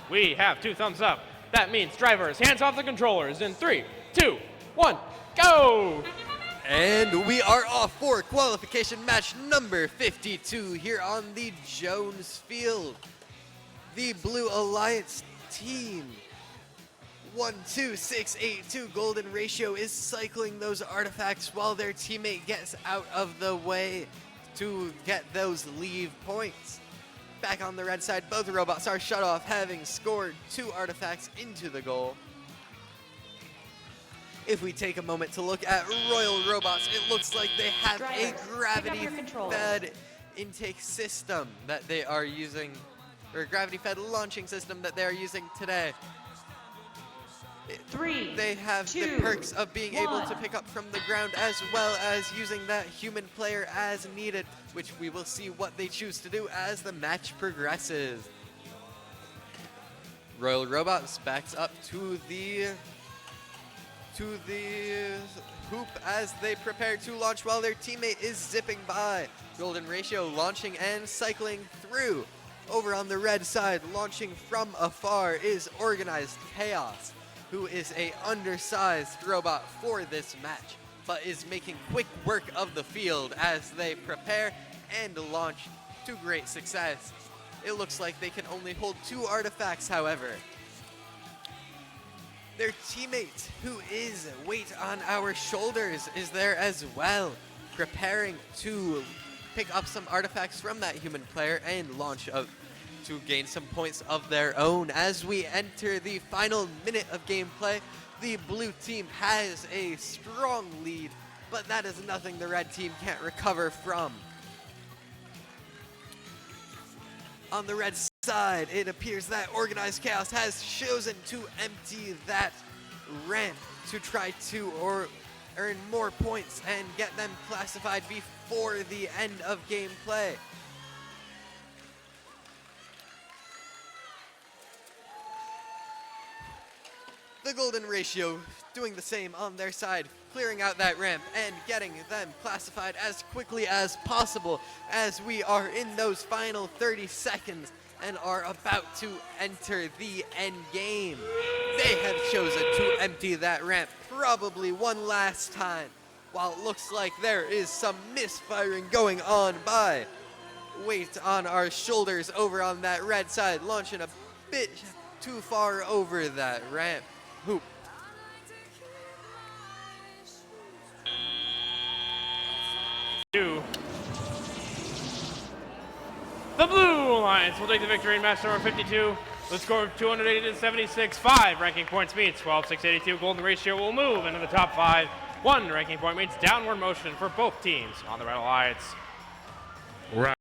We have 2 thumbs up. That means drivers, hands off the controllers in 3, 2, 1, go! And we are off for qualification match number 52 here on the Jones Field. The Blue Alliance team 12682 Golden Ratio is cycling those artifacts while their teammate gets out of the way to get those leave points. Back on the red side, both robots are shut off, having scored 2 artifacts into the goal. If we take a moment to look at Royal Robots, it looks like they have a gravity-fed intake system that they are using, or gravity-fed launching system that they are using today. They have the perks of being able to pick up from the ground as well as using that human player as needed, which we will see what they choose to do as the match progresses. Royal Robots backs up to the hoop as they prepare to launch while their teammate is zipping by. Golden Ratio launching and cycling through. Over on the red side, launching from afar is Organized Chaos, who is a undersized robot for this match, but is making quick work of the field as they prepare and launch to great success. It looks like they can only hold 2 artifacts, however. Their teammate, who is Weight on Our Shoulders, is there as well, preparing to pick up some artifacts from that human player and launch up to gain some points of their own. As we enter the final minute of gameplay, the blue team has a strong lead, but that is nothing the red team can't recover from. On the red side, it appears that Organized Chaos has chosen to empty that ramp to try to earn more points and get them classified before the end of gameplay. The Golden Ratio doing the same on their side, clearing out that ramp and getting them classified as quickly as possible as we are in those final 30 seconds and are about to enter the end game. They have chosen to empty that ramp probably one last time, while it looks like there is some misfiring going on by Weight on Our Shoulders over on that red side, launching a bit too far over that ramp hoop. The Blue Alliance will take the victory in match number 52. The score of 280 to 76. 5 ranking points means 12-682. Golden Ratio will move into the top 5. 1 ranking point means downward motion for both teams on the Red Alliance.